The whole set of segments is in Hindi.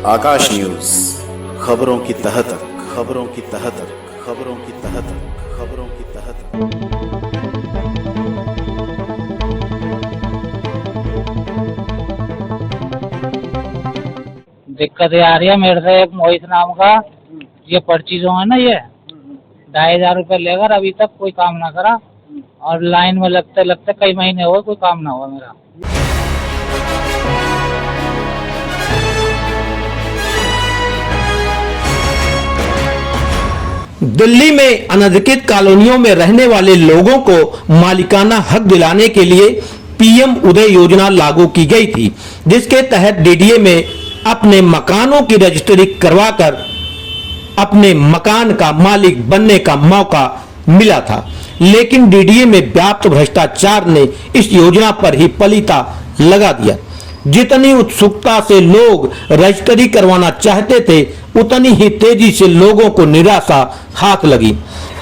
आकाश न्यूज, खबरों की तह तक, खबरों की तह तक, खबरों की तह तक, खबरों की तह तक। दिक्कत ये आ रही है मेरे से, एक मोहित नाम का ये पर्ची जो है ना, ये 2,500 रुपये लेकर अभी तक कोई काम ना करा, और लाइन में लगते लगते कई महीने हुए, कोई काम ना हुआ मेरा। दिल्ली में अनधिकृत कॉलोनियों में रहने वाले लोगों को मालिकाना हक दिलाने के लिए पीएम उदय योजना लागू की गई थी, जिसके तहत डीडीए में अपने मकानों की रजिस्ट्री करवाकर अपने मकान का मालिक बनने का मौका मिला था। लेकिन डीडीए में व्याप्त भ्रष्टाचार ने इस योजना पर ही पलीता लगा दिया। जितनी उत्सुकता से लोग रजिस्ट्री करवाना चाहते थे, उतनी ही तेजी से लोगों को निराशा हाथ लगी।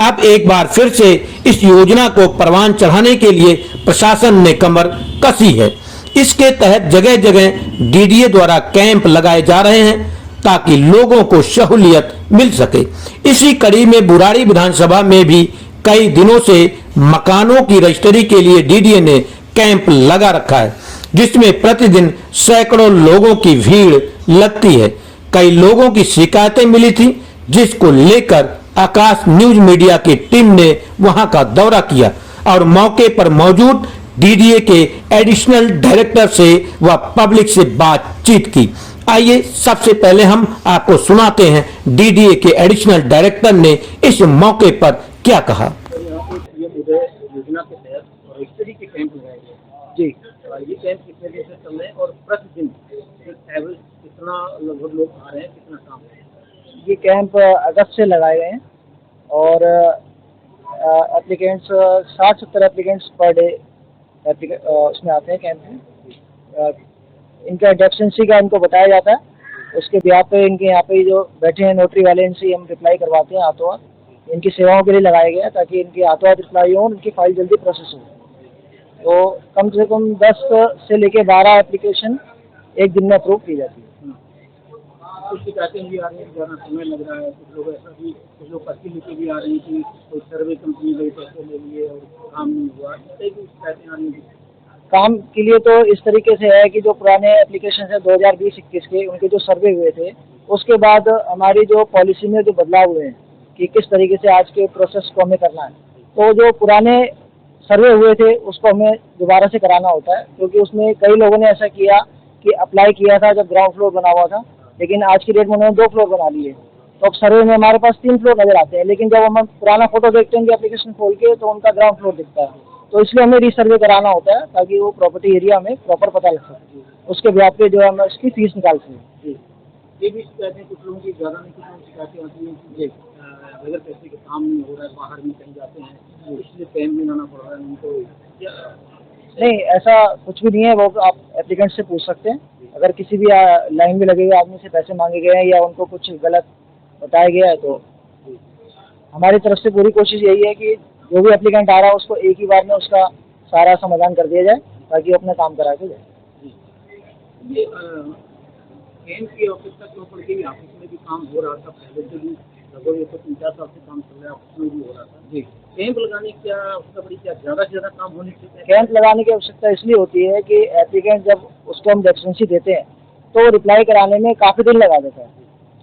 अब एक बार फिर से इस योजना को परवान चढ़ाने के लिए प्रशासन ने कमर कसी है। इसके तहत जगह जगह डीडीए द्वारा कैंप लगाए जा रहे हैं ताकि लोगों को सहूलियत मिल सके। इसी कड़ी में बुराड़ी विधानसभा में भी कई दिनों से मकानों की रजिस्ट्री के लिए डीडीए ने कैंप लगा रखा है, जिसमें प्रतिदिन सैकड़ों लोगों की भीड़ लगती है। कई लोगों की शिकायतें मिली थी, जिसको लेकर आकाश न्यूज मीडिया की टीम ने वहां का दौरा किया और मौके पर मौजूद डीडीए के एडिशनल डायरेक्टर से व पब्लिक से बातचीत की। आइए सबसे पहले हम आपको सुनाते हैं डीडीए के एडिशनल डायरेक्टर ने इस मौके पर क्या कहा। ये उदय योजना के तहत रजिस्ट्री के कैंप लगाए गए जी। ये कैंप कितने दिन से चल रहे हैं और प्रतिदिन एवरेज कितना लगभग लोग आ रहे हैं, कितना काम है? ये कैंप अगस्त से लगाए गए हैं और एप्लीकेंट्स 60-70 एप्लीकेंट्स पर डे उसमें आते हैं कैंप में। इनका डेफिशिएंसी का इनको बताया जाता है, उसके ब्याह पे इनके यहाँ पे जो बैठे हैं नोटरी वाले, इनसे हम रिप्लाई करवाते हैं हाथों हाथ। इनकी सेवाओं के लिए लगाया गया ताकि इनकी हाथों हाथ रिप्लाई हो और इनकी फाइल जल्दी प्रोसेस हो। तो कम से कम 10 से लेके 12 एप्लीकेशन एक दिन में अप्रूव की जाती है। कुछ शिकायतें भी आ रही हैं, ज़्यादा समय लग रहा है। कुछ लोग ऐसा भी, कुछ लोग पर्ची लेके भी आ रही हैं कि कोई सर्वे कंपनी गई, पैसे ले लिए और काम नहीं हुआ। कई शिकायतें आ रही हैं। काम के लिए तो इस तरीके से है कि जो पुराने एप्लीकेशन है 2020-21 के, उनके जो सर्वे हुए थे, उसके बाद हमारी जो पॉलिसी में जो बदलाव हुए हैं कि किस तरीके से आज के प्रोसेस को हमें करना है, तो जो पुराने सर्वे हुए थे उसको हमें दोबारा से कराना होता है, क्योंकि उसमें कई लोगों ने ऐसा किया कि अप्लाई किया था जब ग्राउंड फ्लोर बना हुआ था, लेकिन आज की डेट में उन्होंने 2 फ्लोर बना लिए। तो अब सर्वे में हमारे पास 3 फ्लोर नजर आते हैं, लेकिन जब हम पुराना फोटो देखते हैं एप्लीकेशन खोल के तो उनका ग्राउंड फ्लोर दिखता है। तो इसलिए हमें रीसर्वे कराना होता है ताकि वो प्रॉपर्टी एरिया में प्रॉपर पता लग सके, उसके ब्याह पे जो है हम उसकी फीस निकाल सकें। ये भी शिकायतें कुछ लोगों की, ज़्यादा नहीं, कुछ लोगों की शिकायतें आती हैं कि बगैर पैसे के काम नहीं हो रहा है, बाहर में कहीं जाते हैं इसलिए कैंप में लाना पड़ रहा है उनको। नहीं, ऐसा कुछ भी नहीं है, वो आप एप्लीकेंट से पूछ सकते हैं। अगर किसी भी लाइन में लगे हुए आदमी से पैसे मांगे गए हैं या उनको कुछ गलत बताया गया है, तो हमारी तरफ से पूरी कोशिश यही है कि जो भी एप्लीकेंट आ रहा है उसको एक ही बार में उसका सारा समाधान कर दिया जाए ताकि वो अपना काम करा के जाए। ये कैंप की आवश्यकता क्यों पड़ गई? ऑफिस में भी काम हो रहा था पहले से भी, लगभग 103-4 साल से काम चल रहा है, ऑफिस में भी हो रहा था जी। कैंप लगाने की क्या आवश्यकता पड़ी? क्या ज़्यादा से ज़्यादा काम होने चाहिए? कैंप लगाने की आवश्यकता इसलिए होती है कि एप्लीकेंट जब उसको हम डेफिशिएंसी देते हैं तो रिप्लाई कराने में काफ़ी दिन लगा देता है।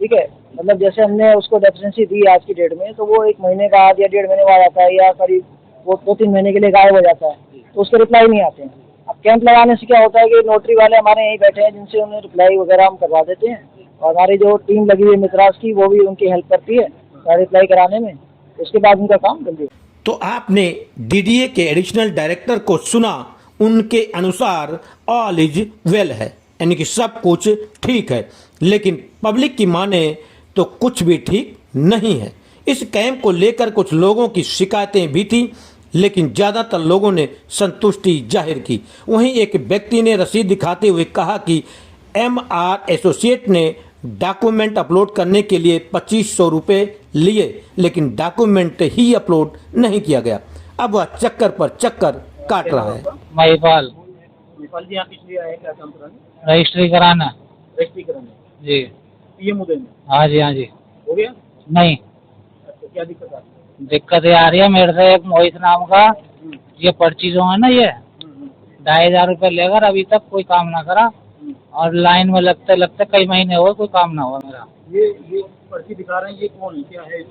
ठीक है, मतलब जैसे हमने उसको डेफिशिएंसी दी आज की डेट में, तो वो 1 महीने बाद या 1.5 महीने बाद आता है, या करीब वो 2-3 महीने के लिए गायब हो जाता है, तो उसके रिप्लाई नहीं आते हैं। अब कैंप लगाने से क्या होता है कि नोटरी वाले हमारे यहीं बैठे हैं, जिनसे उन्हें रिप्लाई वगैरह हम करवा देते हैं, और हमारी जो टीम लगी हुई है मित्रास की, वो भी उनकी हेल्प करती है रिप्लाई कराने में। उसके बाद उनका काम जल्दी। तो आपने डीडीए के एडिशनल डायरेक्टर को सुना, उनके अनुसार ऑल इज वेल है, यानी कि सब कुछ ठीक है। लेकिन पब्लिक की माने तो कुछ भी ठीक नहीं है। इस कैंप को लेकर कुछ लोगों की शिकायतें भी थी, लेकिन ज़्यादातर लोगों ने संतुष्टि जाहिर की। वहीं एक व्यक्ति ने रसीद दिखाते हुए कहा कि MR एसोसिएट ने डॉक्यूमेंट अपलोड करने के लिए 2500 रुपये लिए, लेकिन डॉक्यूमेंट ही अपलोड नहीं किया गया। अब वह चक्कर पर चक्कर काट रहा है। महिपाल जी, आप इसलिए आए क्या काम कराने? रजिस्ट्री कराना रजिस्ट्री कराने जी। पीएम उदय में हाँ जी हाँ जी। हो गया? नहीं, अच्छा, क्या दिक्कत आ रही है? दिक्कत ये आ रही है, मेरे से एक मोहित नाम का ये पर्ची जो है ना, ये 2,500 रुपये लेकर अभी तक कोई काम ना करा, और लाइन में लगते लगते कई महीने हुए, कोई काम ना हुआ मेरा। ये पर्ची दिखा रहे हैं, ये कौन है, क्या है?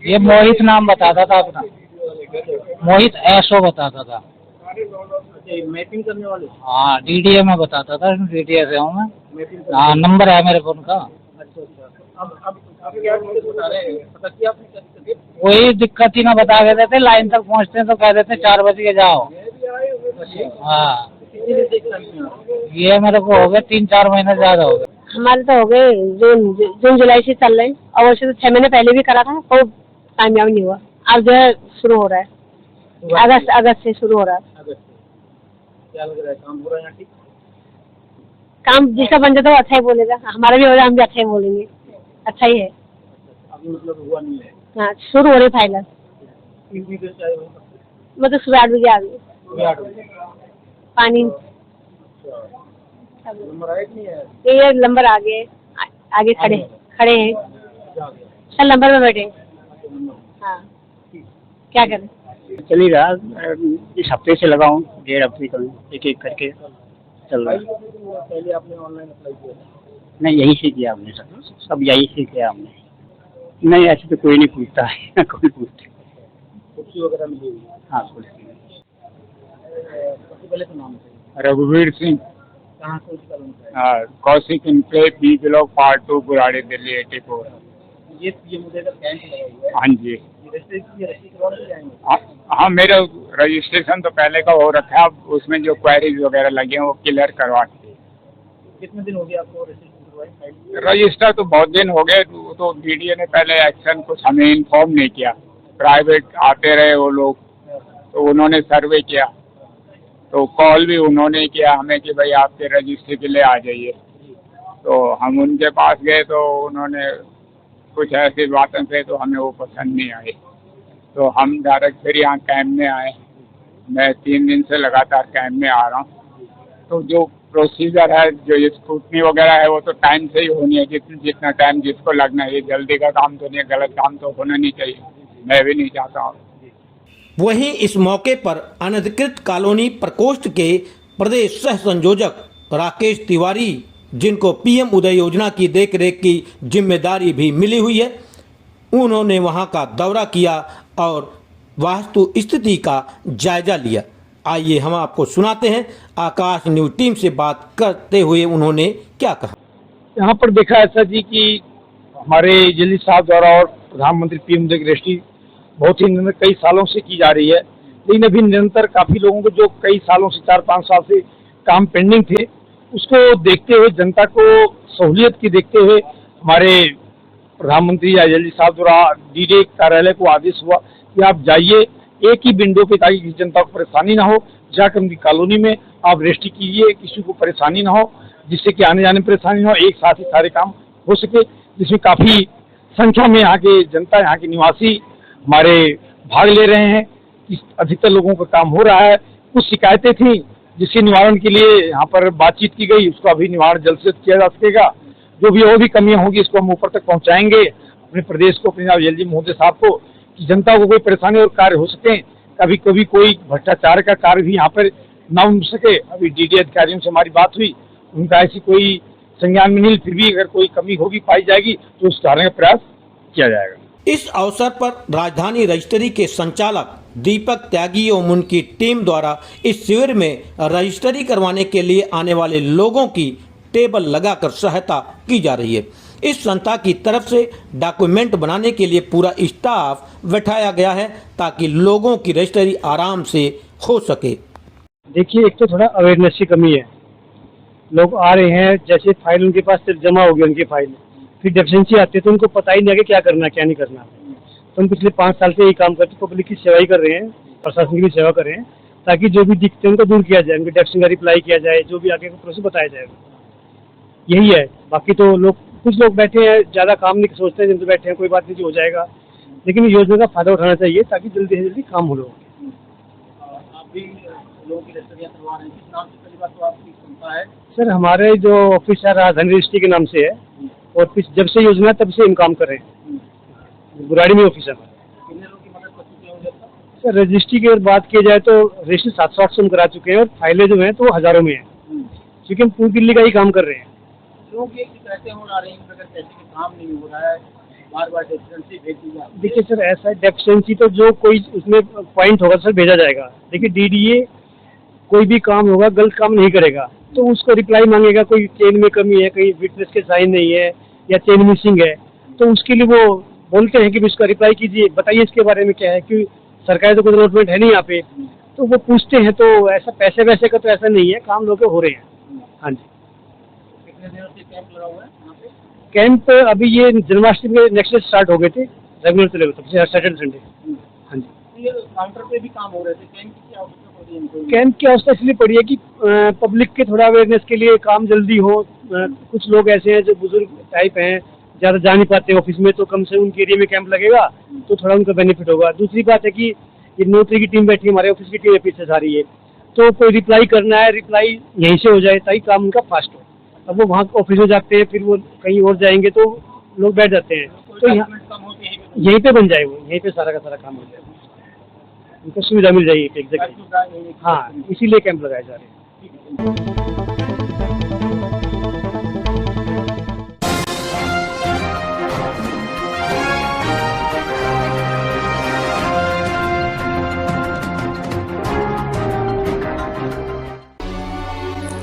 ये मोहित नाम बताता था अपना, मोहित ऐसो बताता था। अच्छा, ये मैपिंग करने वाले? हाँ, डीडीए में बताता था, डीडीए से हूँ मैं। मैपिंग करने हाँ, नंबर है मेरे फोन का। अच्छा अच्छा। अब क्या दिक्कत बता रहे हैं, पता किया आपने क्या दिक्कत है? कोई दिक्कत ही ना बता के देते, लाइन तक पहुँचते हैं तो कह देते 4 बज के जाओ। हाँ, कितनी देर से काम किया आपने? ये मेरे को हो गए 3-4 महीने ज्यादा हो गए। हमारे तो हो गए जून जुलाई से चल रहे हैं, और वैसे तो 6 महीने पहले भी करा था, कोई कामयाब नहीं हुआ। अब जो है शुरू हो रहा है, अगस्त से शुरू हो रहा है। अगस्त से। क्या लग रहा है, काम हो रहा है यहाँ ठीक? काम जिसका बन जाता है वो अच्छा ही बोलेगा, हमारा भी हो रहा है, हम भी अच्छा ही बोलेंगे, अच्छा ही है। अभी मतलब हुआ नहीं है? हाँ, शुरू हो रही फाइनल। कितनी देर से आए हो? मतलब सुबह 8 बजे आ गई। सुबह 8 बजे। पानी नंबर आया कि नहीं आया? ये नंबर आगे आगे खड़े हैं, क्या आ गया? चल नंबर में बैठे। अच्छा, नंबर। हाँ, क्या करें? चल ही रहा, इस हफ्ते से लगा हूँ, 1.5 हफ्ते का एक एक करके चल रहा है। पहले आपने ऑनलाइन अप्लाई किया था? नहीं, यहीं से किया हमने, सब यहीं से किया हमने। नहीं, ऐसे तो कोई नहीं पूछता है कोई पूछता। कुर्सी वगैरह मिली हुई है? हाँ, कुर्सी। सबसे पहले तो नाम है रघुवीर सिंह, कहाँ कौन सी कॉलोनी का है? Kaushik enclave B block part 2 Burari Delhi 84। ये मुद्दे का कैंप लगा हुआ है, हाँ जी। रजिस्ट्री करवाने के जाएंगे? हाँ, मेरा रजिस्ट्रेशन तो पहले का हो रखा है, अब उसमें जो क्वेरीज वगैरह लगे हैं वो क्लियर करवा के। कितने दिन हो गए आपको रजिस्ट्रेशन करवाए? रजिस्टर तो बहुत दिन हो गए, तो डीडीए ने पहले एक्शन कुछ हमें इन्फॉर्म नहीं किया, प्राइवेट आते रहे वो लोग, तो उन्होंने सर्वे किया, तो कॉल भी उन्होंने किया हमें कि भाई आपके रजिस्ट्री के लिए आ जाइए। तो हम उनके पास गए तो उन्होंने कुछ ऐसी बातें थे तो हमें वो पसंद नहीं आई, तो हम डायरेक्ट फिर यहाँ कैंप में आए। मैं 3 दिन से लगातार कैंप में आ रहा हूँ। तो जो प्रोसीजर है, जो स्क्रूटनी वगैरह है, वो तो टाइम से ही होनी है, जितना टाइम जिसको लगना है। ये जल्दी का काम तो नहीं है, गलत काम तो होना नहीं चाहिए, मैं भी नहीं चाहता हूँ। वहीं इस मौके पर अनधिकृत कॉलोनी प्रकोष्ठ के प्रदेश सह संयोजक राकेश तिवारी, जिनको पीएम उदय योजना की देखरेख की जिम्मेदारी भी मिली हुई है, उन्होंने वहां का दौरा किया और वास्तु स्थिति का जायजा लिया। आइए हम आपको सुनाते हैं आकाश न्यूज टीम से बात करते हुए उन्होंने क्या कहा। यहाँ पर देखा ऐसा जी कि हमारे जल्दी साहब द्वारा और प्रधानमंत्री पीएम उदय दृष्टि बहुत ही कई सालों से की जा रही है, लेकिन अभी निरंतर काफी लोगों को जो कई सालों से 4-5 साल से काम पेंडिंग थे, उसको देखते हुए, जनता को सहूलियत की देखते हुए हमारे प्रधानमंत्री जल्दी साहब द्वारा डीडीए कार्यालय को आदेश हुआ कि आप जाइए एक ही विंडो पे, ताकि किसी जनता को परेशानी ना हो, जाकर उनकी कॉलोनी में आप रजिस्ट्री कीजिए, किसी को परेशानी ना हो, जिससे कि आने जाने में परेशानी ना हो, एक साथ ही सारे काम हो सके। जिसमें काफी संख्या में यहाँ के जनता, यहाँ के निवासी हमारे भाग ले रहे हैं। अधिकतर लोगों का काम हो रहा है। कुछ शिकायतें थी जिसके निवारण के लिए यहाँ पर बातचीत की गई, उसका भी निवारण जल्द से किया जा सकेगा। जो भी और भी कमियां होगी इसको हम ऊपर तक पहुँचाएंगे अपने प्रदेश को, अपने जल्दी महोदय साहब को, कि जनता को कोई परेशानी और कार्य हो सके। कभी कभी कोई भ्रष्टाचार का कार्य भी यहाँ पर न हो सके। अभी डीडीए अधिकारियों से हमारी बात हुई, उनका ऐसी कोई संज्ञान में नहीं, फिर भी अगर कोई कमी होगी पाई जाएगी तो उस सुधारने का प्रयास किया जाएगा। इस अवसर पर राजधानी रजिस्ट्री के संचालक दीपक त्यागी और उनकी टीम द्वारा इस शिविर में रजिस्ट्री करवाने के लिए आने वाले लोगों की टेबल लगाकर सहायता की जा रही है। इस संस्था की तरफ से डॉक्यूमेंट बनाने के लिए पूरा स्टाफ बैठाया गया है, ताकि लोगों की रजिस्ट्री आराम से हो सके। देखिए, एक तो थोड़ा अवेयरनेस की कमी है। लोग आ रहे हैं, जैसे फाइल उनके पास सिर्फ जमा हो गई उनकी फाइल, फिर डेफिशिएंसी आती है तो उनको पता ही नहीं आगे क्या करना क्या नहीं करना। तो हम पिछले 5 साल से यही काम करते, पब्लिक की सेवा ही कर रहे हैं, प्रशासन की भी सेवा कर रहे हैं, ताकि जो भी दिक्कतें उनको दूर किया जाए, उनके डेफिशिएंसी का रिप्लाई किया जाए, जो भी आगे का प्रोसेस बताया जाए। यही है। बाकी तो लोग, कुछ लोग बैठे हैं, ज़्यादा काम नहीं सोचते हैं, जिन बैठे हैं कोई बात नहीं, हो जाएगा, लेकिन योजना का फायदा उठाना चाहिए ताकि जल्दी से जल्दी काम हो। आप भी लोगों की रजिस्ट्रियाँ करवा रहे हैं, किस नाम से? पहली बात तो आपकी संस्था है? सर, हमारे जो ऑफिस है राजधानी रजिस्ट्री के नाम से है, और जब से योजना है तब से हम काम कर रहे हैं। बुराड़ी में ऑफिस है हमारा। कितने लोगों की मदद कर चुके हैं उधर? सर रजिस्ट्री की अगर बात की जाए तो रजिस्ट्री 700-800 हम करा चुके हैं और फाइलें जो हैं तो हज़ारों में हैं, क्योंकि हम पूरी दिल्ली का ही काम कर रहे हैं। लोग ये कहते हो आ रहे हैं अगर कैसे भी काम नहीं हो रहा है, बार बार डेफिशिएंसी भेज दी जाती है। देखिए सर ऐसा है, डेफिशिएंसी तो जो कोई उसमें पॉइंट होगा सर भेजा जाएगा। देखिए डीडीए कोई भी काम होगा गलत काम नहीं करेगा तो उसको रिप्लाई मांगेगा, कोई चेन में कमी है, कहीं विटनेस के साइन नहीं है या चेन मिसिंग है, तो उसके लिए वो बोलते हैं कि भी इसका रिप्लाई कीजिए, बताइए इसके बारे में क्या है, कि सरकारी तो कोई अलॉटमेंट है नहीं यहाँ पे, तो वो पूछते हैं। तो ऐसा पैसे वैसे का तो ऐसा नहीं है, काम लोग के हो रहे हैं। हाँ जी। कितने दिनों से कैंप लगा हुआ है यहाँ पे? कैंप अभी ये जन्माष्टमी के नेक्स्ट डे स्टार्ट हो गए थे, रेगुलर चले हुए थे सैटरडे संडे। हाँ जी। ये काउंटर पे भी काम हो रहे थे, कैंप की क्या आवश्यकता पड़ रही है इनको? कैंप की अवस्था इसलिए पड़ी है कि पब्लिक के थोड़ा अवेयरनेस के लिए काम जल्दी हो। कुछ लोग ऐसे हैं जो बुजुर्ग टाइप हैं, ज़्यादा जा नहीं पाते ऑफिस में, तो कम से उनके एरिया में कैंप लगेगा तो थोड़ा उनका बेनिफिट होगा। दूसरी बात है कि ये नोटरी की टीम बैठी है, हमारे ऑफिस की टीम पीछे जा रही है, तो कोई रिप्लाई करना है, रिप्लाई यहीं से हो जाए ताकि काम उनका फास्ट हो। अब वो वहाँ ऑफिस में जाते हैं, फिर वो कहीं और जाएंगे तो लोग बैठ जाते हैं, तो यहाँ कम हो के यहीं पे बन जाए, वो यहीं पे सारा का सारा काम हो जाए, उनको सुविधा मिल जाएगी एग्जैक्टली। हाँ, इसीलिए कैंप लगाए जा रहे हैं।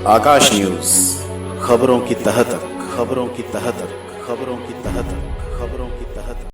आकाश न्यूज, खबरों की तह तक, खबरों की तह तक, खबरों की तह तक, खबरों की तह तक।